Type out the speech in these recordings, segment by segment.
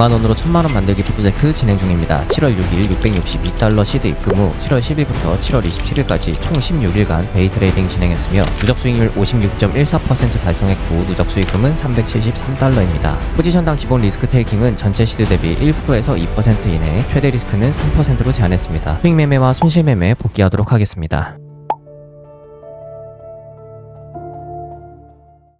100만원으로 1000만원 만들기 프로젝트 진행 중입니다. 7월 6일 662달러 시드 입금 후 7월 10일부터 7월 27일까지 총 16일간 데이 트레이딩 진행했으며 누적 수익률 56.14% 달성했고 누적 수익금은 373달러입니다. 포지션당 기본 리스크 테이킹은 전체 시드 대비 1%에서 2% 이내, 최대 리스크는 3%로 제한했습니다. 수익 매매와 손실 매매 복귀하도록 하겠습니다.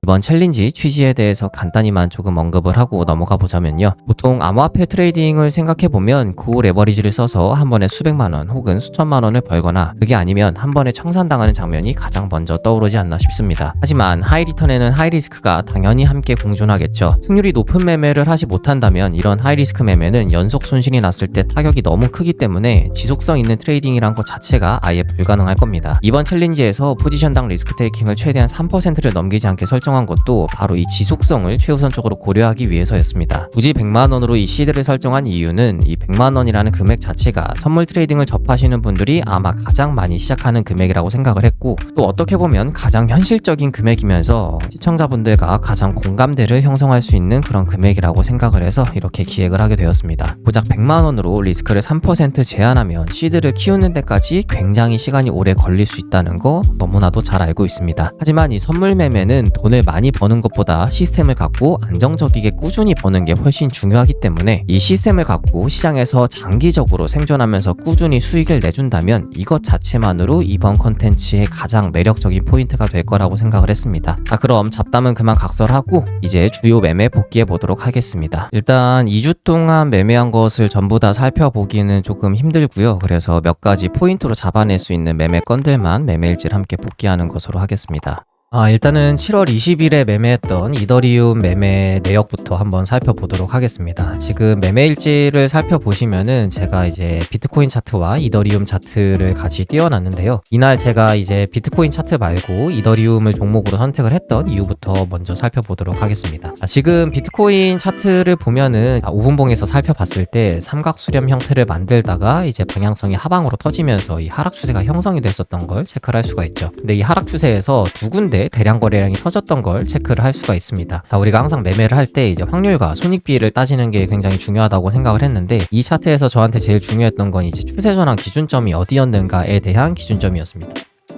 이번 챌린지 취지에 대해서 간단히만 조금 언급을 하고 넘어가 보자면요. 보통 암호화폐 트레이딩을 생각해보면 고 레버리지를 써서 한 번에 수백만원 혹은 수천만원을 벌거나 그게 아니면 한 번에 청산당하는 장면이 가장 먼저 떠오르지 않나 싶습니다. 하지만 하이리턴에는 하이리스크가 당연히 함께 공존하겠죠. 승률이 높은 매매를 하지 못한다면 이런 하이리스크 매매는 연속 손실이 났을 때 타격이 너무 크기 때문에 지속성 있는 트레이딩이란 것 자체가 아예 불가능할 겁니다. 이번 챌린지에서 포지션당 리스크 테이킹을 최대한 3%를 넘기지 않게 설정한 것도 바로 이 지속성을 최우선적으로 고려하기 위해서였습니다. 굳이 100만원으로 이 시드를 설정한 이유는 이 100만원이라는 금액 자체가 선물 트레이딩을 접하시는 분들이 아마 가장 많이 시작하는 금액이라고 생각을 했고, 또 어떻게 보면 가장 현실적인 금액이면서 시청자분들과 가장 공감대를 형성할 수 있는 그런 금액이라고 생각을 해서 이렇게 기획을 하게 되었습니다. 고작 100만원으로 리스크를 3% 제한하면 시드를 키우는 데까지 굉장히 시간이 오래 걸릴 수 있다는 거 너무나도 잘 알고 있습니다. 하지만 이 선물 매매는 돈을 많이 버는 것보다 시스템을 갖고 안정적이게 꾸준히 버는 게 훨씬 중요하기 때문에 이 시스템을 갖고 시장에서 장기적으로 생존하면서 꾸준히 수익을 내준다면 이것 자체만으로 이번 컨텐츠의 가장 매력적인 포인트가 될 거라고 생각을 했습니다. 자, 그럼 잡담은 그만 각설하고 이제 주요 매매 복귀해 보도록 하겠습니다. 일단 2주 동안 매매한 것을 전부 다 살펴보기는 조금 힘들고요. 그래서 몇 가지 포인트로 잡아낼 수 있는 매매 건들만 매매일지를 함께 복귀하는 것으로 하겠습니다. 일단은 7월 20일에 매매했던 이더리움 매매 내역부터 한번 살펴보도록 하겠습니다. 지금 매매일지를 살펴보시면은 제가 이제 비트코인 차트와 이더리움 차트를 같이 띄워놨는데요. 이날 제가 이제 비트코인 차트 말고 이더리움을 종목으로 선택을 했던 이유부터 먼저 살펴보도록 하겠습니다. 지금 비트코인 차트를 보면은 5분봉에서 살펴봤을 때 삼각수렴 형태를 만들다가 이제 방향성이 하방으로 터지면서 이 하락 추세가 형성이 됐었던 걸 체크를 할 수가 있죠. 근데 이 하락 추세에서 두 군데 대량 거래량이 터졌던 걸 체크를 할 수가 있습니다. 우리가 항상 매매를 할 때 이제 확률과 손익비를 따지는 게 굉장히 중요하다고 생각을 했는데, 이 차트에서 저한테 제일 중요했던 건 이제 추세 전환 기준점이 어디였는가에 대한 기준점이었습니다.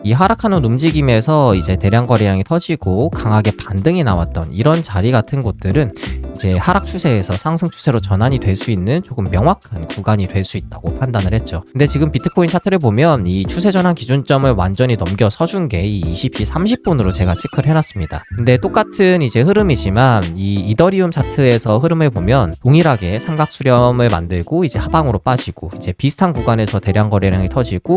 이 하락하는 움직임에서 이제 대량 거래량이 터지고 강하게 반등이 나왔던 이런 자리 같은 곳들은 이제 하락 추세에서 상승 추세로 전환이 될 수 있는 조금 명확한 구간이 될 수 있다고 판단을 했죠. 근데 지금 비트코인 차트를 보면 이 추세 전환 기준점을 완전히 넘겨서준 게 이 20피 30분으로 제가 체크를 해놨습니다. 근데 똑같은 이제 흐름이지만 이 이더리움 차트에서 흐름을 보면 동일하게 삼각 수렴을 만들고 이제 하방으로 빠지고 이제 비슷한 구간에서 대량 거래량이 터지고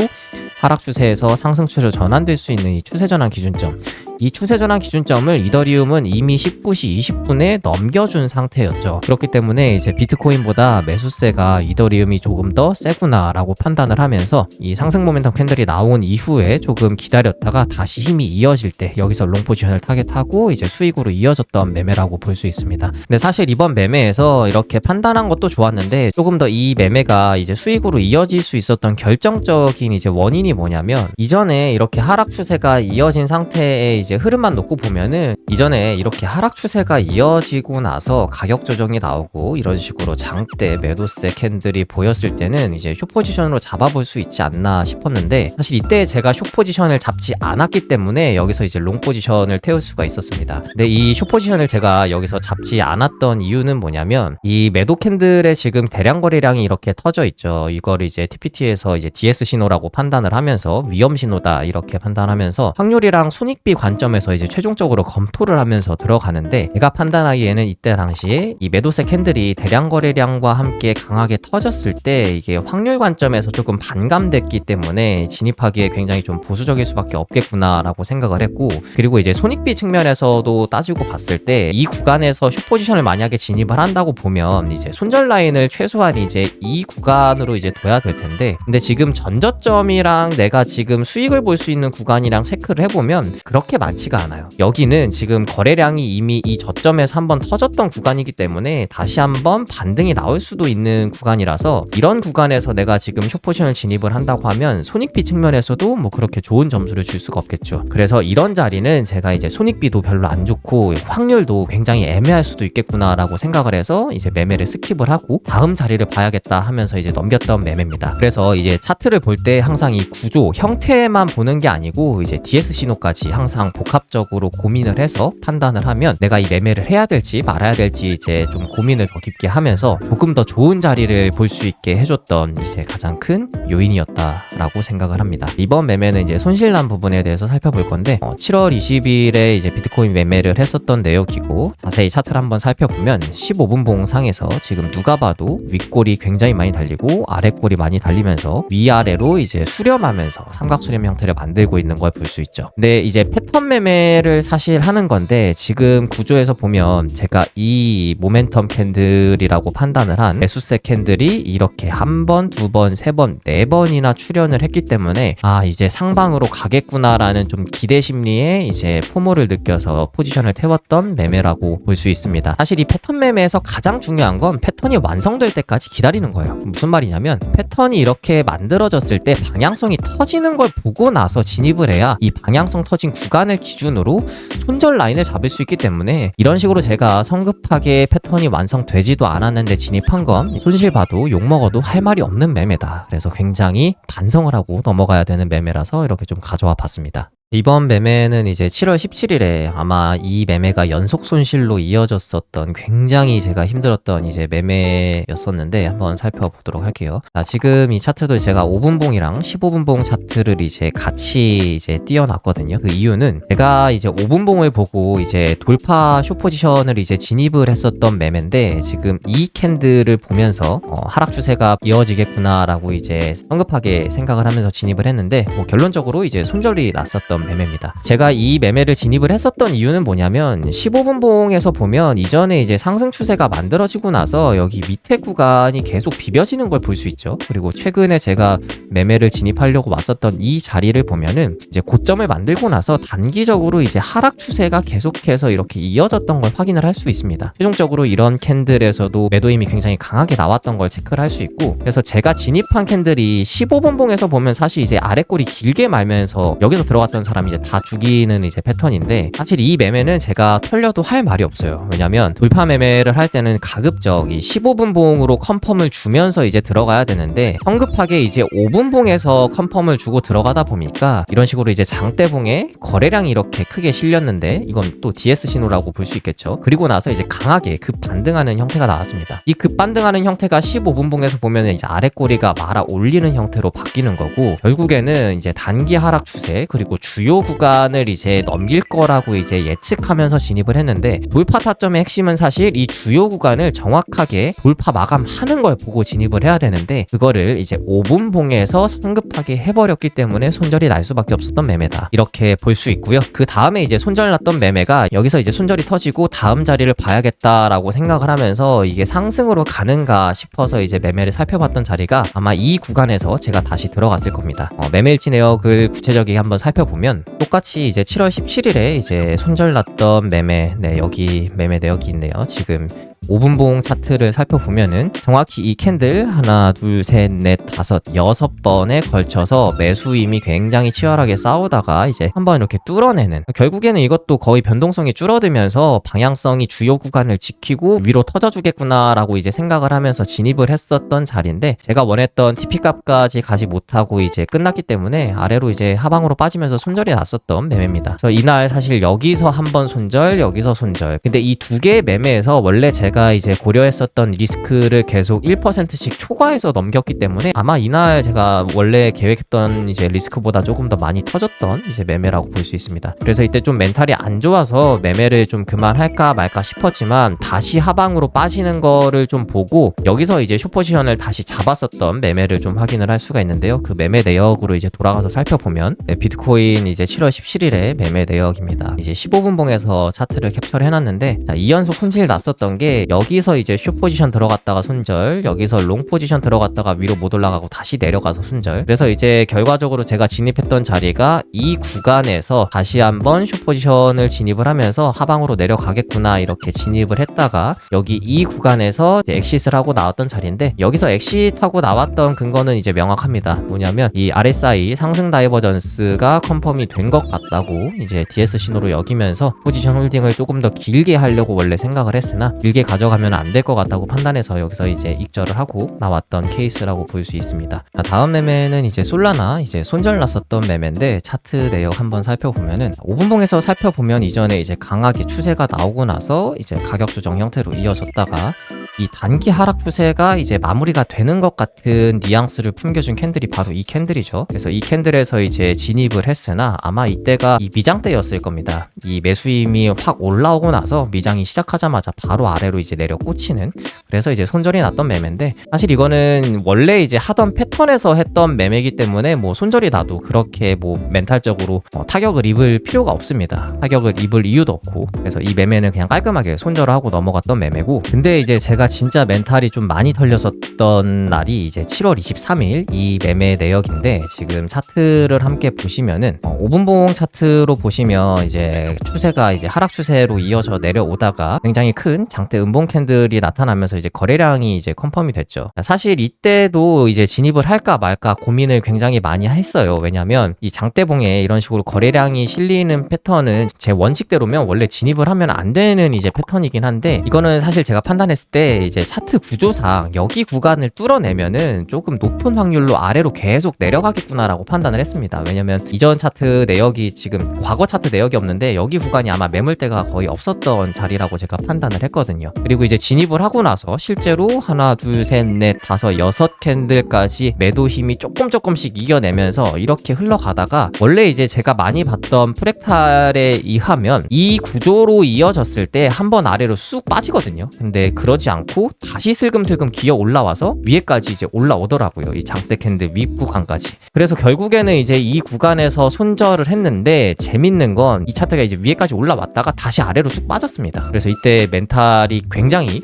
하락 추세에서 상승 추세로 전환될 수 있는 이 추세 전환 기준점, 이 추세 전환 기준점을 이더리움은 이미 19시 20분에 넘겨준 상태였죠. 그렇기 때문에 이제 비트코인보다 매수세가 이더리움이 조금 더 세구나 라고 판단을 하면서 이 상승 모멘텀 캔들이 나온 이후에 조금 기다렸다가 다시 힘이 이어질 때 여기서 롱 포지션을 타겟하고 이제 수익으로 이어졌던 매매라고 볼 수 있습니다. 근데 사실 이번 매매에서 이렇게 판단한 것도 좋았는데 조금 더 이 매매가 이제 수익으로 이어질 수 있었던 결정적인 이제 원인이 뭐냐면, 이전에 이렇게 하락 추세가 이어진 상태에 이제 흐름만 놓고 보면은 이전에 이렇게 하락 추세가 이어지고 나서 가격 조정이 나오고 이런 식으로 장대 매도세 캔들이 보였을 때는 이제 숏 포지션으로 잡아볼 수 있지 않나 싶었는데, 사실 이때 제가 숏 포지션을 잡지 않았기 때문에 여기서 이제 롱 포지션을 태울 수가 있었습니다. 근데 이 숏 포지션을 제가 여기서 잡지 않았던 이유는 뭐냐면, 이 매도 캔들의 지금 대량 거래량이 이렇게 터져 있죠. 이걸 이제 TPT에서 이제 DS 신호라고 판단을 하면서 위험 신호다 이렇게 판단하면서 확률이랑 손익비 관점에서 이제 최종적으로 검토를 하면서 들어가는데, 제가 판단하기에는 이때 당시에 이 매도세 캔들이 대량 거래량과 함께 강하게 터졌을 때 이게 확률 관점에서 조금 반감됐기 때문에 진입하기에 굉장히 좀 보수적일 수밖에 없겠구나 라고 생각을 했고, 그리고 이제 손익비 측면에서도 따지고 봤을 때 이 구간에서 숏 포지션을 만약에 진입을 한다고 보면 이제 손절 라인을 최소한 이제 이 구간으로 이제 둬야 될 텐데, 근데 지금 전저점이랑 내가 지금 수익을 볼 수 있는 구간이랑 체크를 해보면 그렇게 많지가 않아요. 여기는 지금 거래량이 이미 이 저점에서 한번 터졌던 구간이기 때문에 다시 한번 반등이 나올 수도 있는 구간이라서 이런 구간에서 내가 지금 숏포지션을 진입을 한다고 하면 손익비 측면에서도 뭐 그렇게 좋은 점수를 줄 수가 없겠죠. 그래서 이런 자리는 제가 이제 손익비도 별로 안 좋고 확률도 굉장히 애매할 수도 있겠구나라고 생각을 해서 이제 매매를 스킵을 하고 다음 자리를 봐야겠다 하면서 이제 넘겼던 매매입니다. 그래서 이제 차트를 볼 때 항상 이 구조 형태만 보는 게 아니고 이제 DS 신호까지 항상 복합적으로 고민을 해서 판단을 하면 내가 이 매매를 해야 될지 말아야 될지 이제 좀 고민을 더 깊게 하면서 조금 더 좋은 자리를 볼 수 있게 해줬던 이제 가장 큰 요인이었다라고 생각을 합니다. 이번 매매는 이제 손실난 부분에 대해서 살펴볼 건데 7월 20일에 이제 비트코인 매매를 했었던 내역이고 자세히 차트를 한번 살펴보면 15분 봉상에서 지금 누가 봐도 윗골이 굉장히 많이 달리고 아랫골이 많이 달리면서 위아래로 이제 수렴하면서 삼각 수렴 형태를 만들고 있는 걸 볼 수 있죠. 근데 이제 패턴 매매를 사실 하는 건데 지금 구조에서 보면 제가 이 모멘텀 캔들이라고 판단을 한 매수세 캔들이 이렇게 한 번, 두 번, 세 번, 네 번이나 출현을 했기 때문에 이제 상방으로 가겠구나라는 좀 기대 심리에 이제 포모를 느껴서 포지션을 태웠던 매매라고 볼 수 있습니다. 사실 이 패턴 매매에서 가장 중요한 건 패턴이 완성될 때까지 기다리는 거예요. 무슨 말이냐면 패턴이 이렇게 만들어졌을 때 방향성이 터지는 걸 보고 나서 진입을 해야 이 방향성 터진 구간을 기준으로 손절 라인을 잡을 수 있기 때문에 이런 식으로 제가 성급하게 패턴이 완성되지도 않았는데 진입한 건 손실 봐도 욕먹어도 할 말이 없는 매매다. 그래서 굉장히 반성을 하고 넘어가야 되는 매매라서 이렇게 좀 가져와 봤습니다. 이번 매매는 이제 7월 17일에 아마 이 매매가 연속 손실로 이어졌었던 굉장히 제가 힘들었던 이제 매매였었는데 한번 살펴보도록 할게요. 지금 이 차트도 제가 5분봉이랑 15분봉 차트를 이제 같이 이제 띄워놨거든요. 그 이유는 제가 이제 5분봉을 보고 이제 돌파 숏 포지션을 이제 진입을 했었던 매매인데 지금 이 캔들을 보면서 하락 추세가 이어지겠구나라고 이제 성급하게 생각을 하면서 진입을 했는데 결론적으로 이제 손절이 났었던 매매입니다. 제가 이 매매를 진입을 했었던 이유는 뭐냐면 15분봉에서 보면 이전에 이제 상승 추세가 만들어지고 나서 여기 밑에 구간이 계속 비벼지는 걸 볼 수 있죠. 그리고 최근에 제가 매매를 진입하려고 왔었던 이 자리를 보면은 이제 고점을 만들고 나서 단기적으로 이제 하락 추세가 계속해서 이렇게 이어졌던 걸 확인을 할 수 있습니다. 최종적으로 이런 캔들에서도 매도 힘이 굉장히 강하게 나왔던 걸 체크를 할 수 있고 그래서 제가 진입한 캔들이 15분봉에서 보면 사실 이제 아랫골이 길게 말면서 여기서 들어갔던 사람이 이제 다 죽이는 이제 패턴인데 사실 이 매매는 제가 털려도 할 말이 없어요. 왜냐면 돌파 매매를 할 때는 가급적 이 15분봉으로 컨펌을 주면서 이제 들어가야 되는데 성급하게 이제 5분봉에서 컨펌을 주고 들어가다 보니까 이런 식으로 이제 장대봉에 거래량이 이렇게 크게 실렸는데 이건 또 DS 신호라고 볼 수 있겠죠. 그리고 나서 이제 강하게 급 반등하는 형태가 나왔습니다. 이 급 반등하는 형태가 15분봉에서 보면 이제 아랫꼬리가 말아 올리는 형태로 바뀌는 거고 결국에는 이제 단기 하락 추세 그리고 주요 구간을 이제 넘길 거라고 이제 예측하면서 진입을 했는데 돌파 타점의 핵심은 사실 이 주요 구간을 정확하게 돌파 마감하는 걸 보고 진입을 해야 되는데 그거를 이제 5분봉에서 성급하게 해버렸기 때문에 손절이 날 수밖에 없었던 매매다. 이렇게 볼 수 있고요. 그 다음에 이제 손절 났던 매매가 여기서 이제 손절이 터지고 다음 자리를 봐야겠다라고 생각을 하면서 이게 상승으로 가는가 싶어서 이제 매매를 살펴봤던 자리가 아마 이 구간에서 제가 다시 들어갔을 겁니다. 매매일지 내역을 구체적이게 한번 살펴보면 똑같이 이제 7월 17일에 이제 손절 났던 매매 여기 매매 내역이 있네요. 지금 5분봉 차트를 살펴보면은 정확히 이 캔들 하나 둘 셋 넷 다섯 여섯 번에 걸쳐서 매수임이 굉장히 치열하게 싸우다가 이제 한번 이렇게 뚫어내는 결국에는 이것도 거의 변동성이 줄어들면서 방향성이 주요 구간을 지키고 위로 터져주겠구나라고 이제 생각을 하면서 진입을 했었던 자리인데 제가 원했던 TP 값까지 가지 못하고 이제 끝났기 때문에 아래로 이제 하방으로 빠지면서 손절이 났었던 매매입니다. 그래서 이날 사실 여기서 한번 손절 여기서 손절 근데 이 두 개의 매매에서 원래 제가 이제 고려했었던 리스크를 계속 1%씩 초과해서 넘겼기 때문에 아마 이날 제가 원래 계획했던 이제 리스크보다 조금 더 많이 터졌던 이제 매매라고 볼 수 있습니다. 그래서 이때 좀 멘탈이 안 좋아서 매매를 좀 그만할까 말까 싶었지만 다시 하방으로 빠지는 거를 좀 보고 여기서 이제 숏포지션을 다시 잡았었던 매매를 좀 확인을 할 수가 있는데요. 그 매매 내역으로 이제 돌아가서 살펴보면 비트코인 이제 7월 17일에 매매 내역입니다. 이제 15분봉에서 차트를 캡처를 해놨는데 자, 2연속 손실 났었던 게 했는데 여기서 이제 숏 포지션 들어갔다가 손절, 여기서 롱 포지션 들어갔다가 위로 못 올라가고 다시 내려가서 손절. 그래서 이제 결과적으로 제가 진입했던 자리가 이 구간에서 다시 한번 숏 포지션을 진입을 하면서 하방으로 내려가겠구나 이렇게 진입을 했다가 여기 이 구간에서 이제 엑싯을 하고 나왔던 자리인데, 여기서 엑싯하고 나왔던 근거는 이제 명확합니다. 뭐냐면 이 RSI 상승 다이버전스가 컨펌이 된 것 같다고 이제 DS 신호로 여기면서 포지션 홀딩을 조금 더 길게 하려고 원래 생각을 했으나 길게 가져가면 안 될 것 같다고 판단해서 여기서 이제 익절을 하고 나왔던 케이스라고 볼 수 있습니다. 자, 다음 매매는 이제 솔라나 이제 손절 났었던 매매인데 차트 내역 한번 살펴보면은 5분봉에서 살펴보면 이전에 이제 강하게 추세가 나오고 나서 이제 가격 조정 형태로 이어졌다가 이 단기 하락 추세가 이제 마무리가 되는 것 같은 뉘앙스를 풍겨준 캔들이 바로 이 캔들이죠. 그래서 이 캔들에서 이제 진입을 했으나 아마 이때가 이 미장 때였을 겁니다. 이 매수 힘이 확 올라오고 나서 미장이 시작하자마자 바로 아래로 이제 내려 꽂히는, 그래서 이제 손절이 났던 매매인데, 사실 이거는 원래 이제 하던 패턴에서 했던 매매이기 때문에 뭐 손절이 나도 그렇게 뭐 멘탈적으로 타격을 입을 필요가 없습니다. 타격을 입을 이유도 없고, 그래서 이 매매는 그냥 깔끔하게 손절을 하고 넘어갔던 매매고, 근데 이제 제가 진짜 멘탈이 좀 많이 털렸었던 날이 이제 7월 23일 이 매매 내역인데, 지금 차트를 함께 보시면은 5분봉 차트로 보시면 이제 추세가 이제 하락 추세로 이어져 내려오다가 굉장히 큰 장대 음봉 캔들이 나타나면서 이제 거래량이 이제 컨펌이 됐죠. 사실 이때도 이제 진입을 할까 말까 고민을 굉장히 많이 했어요. 왜냐면 이 장대봉에 이런 식으로 거래량이 실리는 패턴은 제 원칙대로면 원래 진입을 하면 안 되는 이제 패턴이긴 한데, 이거는 사실 제가 판단했을 때 이제 차트 구조상 여기 구간을 뚫어내면은 조금 높은 확률로 아래로 계속 내려가겠구나라고 판단을 했습니다. 왜냐면 이전 차트 내역이 지금 과거 차트 내역이 없는데 여기 구간이 아마 매물대가 거의 없었던 자리라고 제가 판단을 했거든요. 그리고 이제 진입을 하고 나서 실제로 하나, 둘, 셋, 넷, 다섯, 여섯 캔들까지 매도 힘이 조금씩 이겨내면서 이렇게 흘러가다가, 원래 이제 제가 많이 봤던 프랙탈에 의하면 이 구조로 이어졌을 때 한 번 아래로 쑥 빠지거든요. 근데 그러지 않고 다시 슬금슬금 기어 올라와서 위에까지 이제 올라오더라고요. 이 장대 캔들 윗 구간까지. 그래서 결국에는 이제 이 구간에서 손절을 했는데, 재밌는 건 이 차트가 이제 위에까지 올라왔다가 다시 아래로 쭉 빠졌습니다. 그래서 이때 멘탈이 굉장히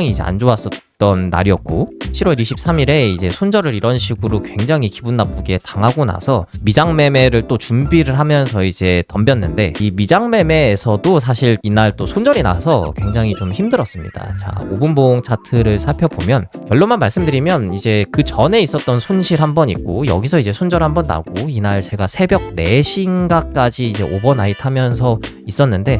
이제 안 좋았었던 날이었고, 7월 23일에 이제 손절을 이런 식으로 굉장히 기분 나쁘게 당하고 나서 미장 매매를 또 준비를 하면서 이제 덤볐는데, 이 미장 매매에서도 사실 이날 또 손절이 나서 굉장히 좀 힘들었습니다. 자, 5분봉 차트를 살펴보면 결론만 말씀드리면 이제 그 전에 있었던 손실 한 번 있고, 여기서 이제 손절 한 번 나고, 이날 제가 새벽 4시인가까지 이제 오버나잇 하면서 있었는데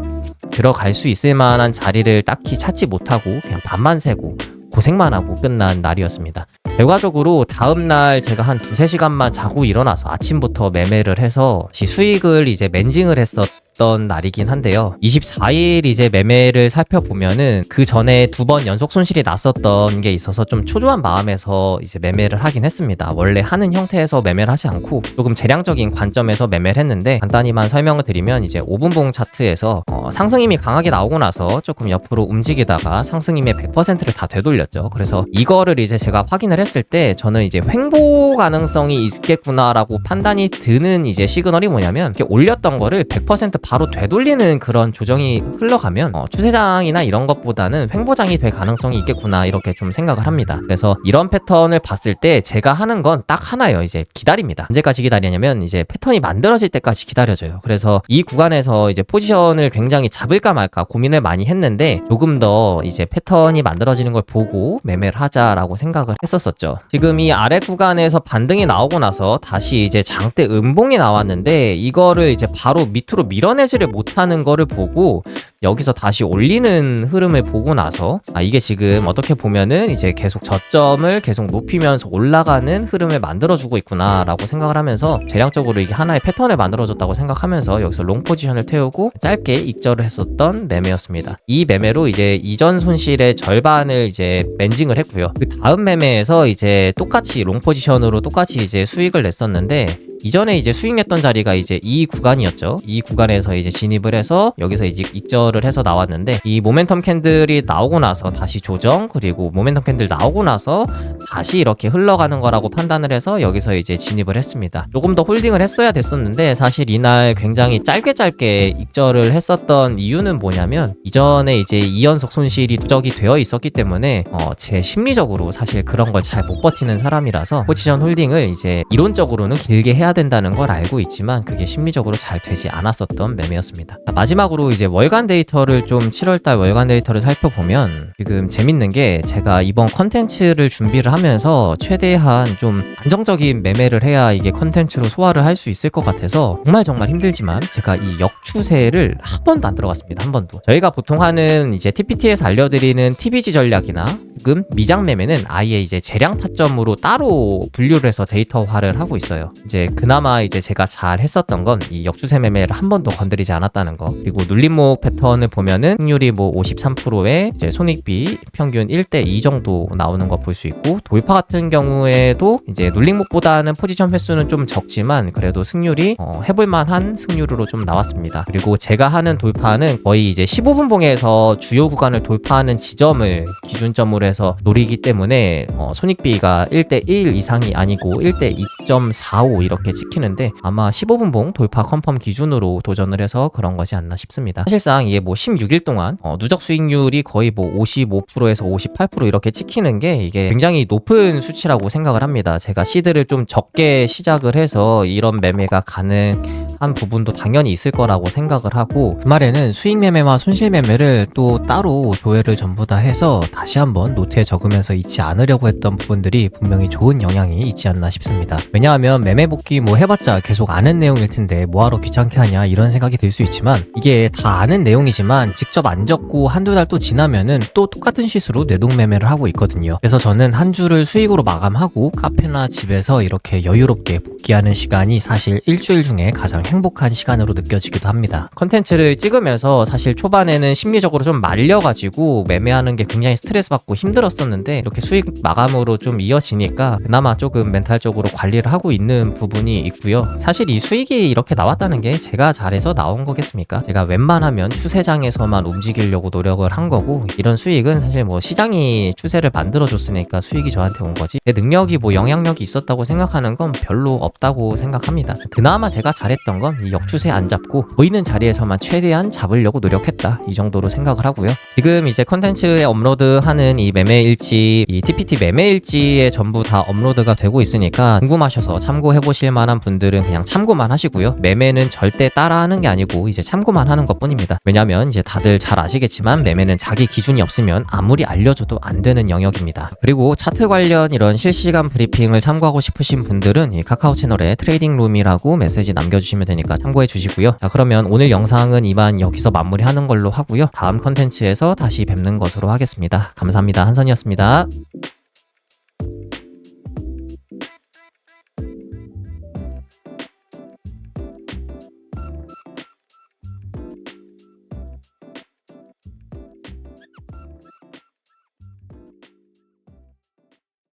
들어갈 수 있을 만한 자리를 딱히 찾지 못하고 그냥 밤만 새고 고생만 하고 끝난 날이었습니다. 결과적으로 다음날 제가 한 2-3시간만 자고 일어나서 아침부터 매매를 해서 수익을 이제 맨징을 했었던 날이긴 한데요. 24일 이제 매매를 살펴보면은 그 전에 2번 연속 손실이 났었던 게 있어서 좀 초조한 마음에서 이제 매매를 하긴 했습니다. 원래 하는 형태에서 매매를 하지 않고 조금 재량적인 관점에서 매매를 했는데, 간단히만 설명을 드리면 이제 5분봉 차트에서 상승힘이 강하게 나오고 나서 조금 옆으로 움직이다가 상승힘의 100%를 다 되돌렸죠. 그래서 이거를 이제 제가 확인을 했을 때 저는 이제 횡보 가능성이 있겠구나라고 판단이 드는 이제 시그널이 뭐냐면, 이렇게 올렸던 거를 100% 바로 되돌리는 그런 조정이 흘러가면 추세장이나 이런 것보다는 횡보장이 될 가능성이 있겠구나 이렇게 좀 생각을 합니다. 그래서 이런 패턴을 봤을 때 제가 하는 건 딱 하나예요. 이제 기다립니다. 언제까지 기다리냐면 이제 패턴이 만들어질 때까지 기다려줘요. 그래서 이 구간에서 이제 포지션을 굉장히 잡을까 말까 고민을 많이 했는데, 조금 더 이제 패턴이 만들어지는 걸 보고 매매를 하자라고 생각을 했었었죠. 지금 이 아래 구간에서 반등이 나오고 나서 다시 이제 장대 음봉이 나왔는데, 이거를 이제 바로 밑으로 밀어내지를 못하는 거를 보고 여기서 다시 올리는 흐름을 보고 나서 이게 지금 어떻게 보면은 이제 계속 저점을 계속 높이면서 올라가는 흐름을 만들어주고 있구나 라고 생각을 하면서 재량적으로 이게 하나의 패턴을 만들어줬다고 생각하면서 여기서 롱 포지션을 태우고 짧게 익절을 했었던 매매였습니다. 이 매매로 이제 이전 손실의 절반을 이제 맨징을 했고요. 그 다음 매매에서 이제 똑같이 롱 포지션으로 똑같이 이제 수익을 냈었는데, 이전에 이제 수익 냈던 자리가 이제 이 구간이었죠. 이 구간에서 이제 진입을 해서 여기서 이제 익절을 해서 나왔는데, 이 모멘텀 캔들이 나오고 나서 다시 조정, 그리고 모멘텀 캔들 나오고 나서 다시 이렇게 흘러가는 거라고 판단을 해서 여기서 이제 진입을 했습니다. 조금 더 홀딩을 했어야 됐었는데, 사실 이날 굉장히 짧게 익절을 했었던 이유는 뭐냐면, 이전에 이제 2연속 손실이 누적이 되어 있었기 때문에 제 심리적으로 사실 그런 걸 잘 못 버티는 사람이라서 포지션 홀딩을 이제 이론적으로는 길게 해야 된다는 걸 알고 있지만 그게 심리적으로 잘 되지 않았었던 매매였습니다. 마지막으로 이제 월간 데이터를 좀 7월달 월간 데이터를 살펴보면, 지금 재밌는 게 제가 이번 컨텐츠를 준비를 하면서 최대한 좀 안정적인 매매를 해야 이게 컨텐츠로 소화를 할 수 있을 것 같아서 정말 힘들지만 제가 이 역추세를 한 번도 안 들어갔습니다. 한 번도. 저희가 보통 하는 이제 TPT에서 알려드리는 TBG 전략이나 지금 미장 매매는 아예 이제 재량 타점으로 따로 분류를 해서 데이터화를 하고 있어요. 이제 그나마 이제 제가 잘 했었던 건 이 역추세 매매를 한 번도 건드리지 않았다는 거. 그리고 눌림목 패턴을 보면은 승률이 뭐 53%에 이제 손익비 평균 1대2 정도 나오는 거 볼 수 있고, 돌파 같은 경우에도 이제 눌림목보다는 포지션 횟수는 좀 적지만 그래도 승률이 해볼만한 승률으로 좀 나왔습니다. 그리고 제가 하는 돌파는 거의 이제 15분 봉에서 주요 구간을 돌파하는 지점을 기준점으로 해서 노리기 때문에 손익비가 1대1 이상이 아니고 1대2.45 이렇게 찍히는데, 아마 15분 봉 돌파 컨펌 기준으로 도전을 해서 그런 것이 않나 싶습니다. 사실상 이게 뭐 16일 동안 누적 수익률이 거의 뭐 55%에서 58% 이렇게 찍히는 게 이게 굉장히 높은 수치라고 생각을 합니다. 제가 시드를 좀 적게 시작을 해서 이런 매매가 가능한 부분도 당연히 있을 거라고 생각을 하고, 주말에는 수익 매매와 손실 매매를 또 따로 조회를 전부 다 해서 다시 한번 노트에 적으면서 잊지 않으려고 했던 부분들이 분명히 좋은 영향이 있지 않나 싶습니다. 왜냐하면 매매 복귀 뭐 해봤자 계속 아는 내용일 텐데 뭐하러 귀찮게 하냐 이런 생각이 들 수 있지만, 이게 다 아는 내용이지만 직접 안 적고 한두 달 또 지나면은 또 똑같은 시수로 뇌동 매매를 하고 있거든요. 그래서 저는 한 주를 수익으로 마감하고 카페나 집에서 이렇게 여유롭게 복귀하는 시간이 사실 일주일 중에 가장 행복한 시간으로 느껴지기도 합니다. 컨텐츠를 찍으면서 사실 초반에는 심리적으로 좀 말려가지고 매매하는 게 굉장히 스트레스 받고 힘들었었는데, 이렇게 수익 마감으로 좀 이어지니까 그나마 조금 멘탈적으로 관리를 하고 있는 부분이 있고요. 사실 이 수익이 이렇게 나왔다는 게 제가 잘해서 나온 거겠습니까? 제가 웬만하면 추세장에서만 움직이려고 노력을 한 거고, 이런 수익은 사실 뭐 시장이 추세를 만들어줬으니까 수익이 저한테 온 거지, 제 능력이 뭐 영향력이 있었다고 생각하는 건 별로 없다고 생각합니다. 그나마 제가 잘했던 건 이 역추세 안 잡고 보이는 자리에서만 최대한 잡으려고 노력했다, 이 정도로 생각을 하고요. 지금 이제 컨텐츠에 업로드하는 이 매매일지, 이 TPT 매매일지에 전부 다 업로드가 되고 있으니까 궁금하셔서 참고해보실 만한 분들은 그냥 참고만 하시고요. 매매는 절대 따라하는 게 아니고 이제 참고만 하는 것 뿐입니다. 왜냐면 이제 다들 잘 아시겠지만 매매는 자기 기준이 없으면 아무리 알려줘도 안 되는 영역입니다. 그리고 차트 관련 이런 실시간 브리핑을 참고하고 싶으신 분들은 이 카카오 채널에 트레이딩룸이라고 메시지 남겨주시면 되니까 참고해 주시고요. 자, 그러면 오늘 영상은 이만 여기서 마무리하는 걸로 하고요. 다음 컨텐츠에서 다시 뵙는 것으로 하겠습니다. 감사합니다. 한선이었습니다.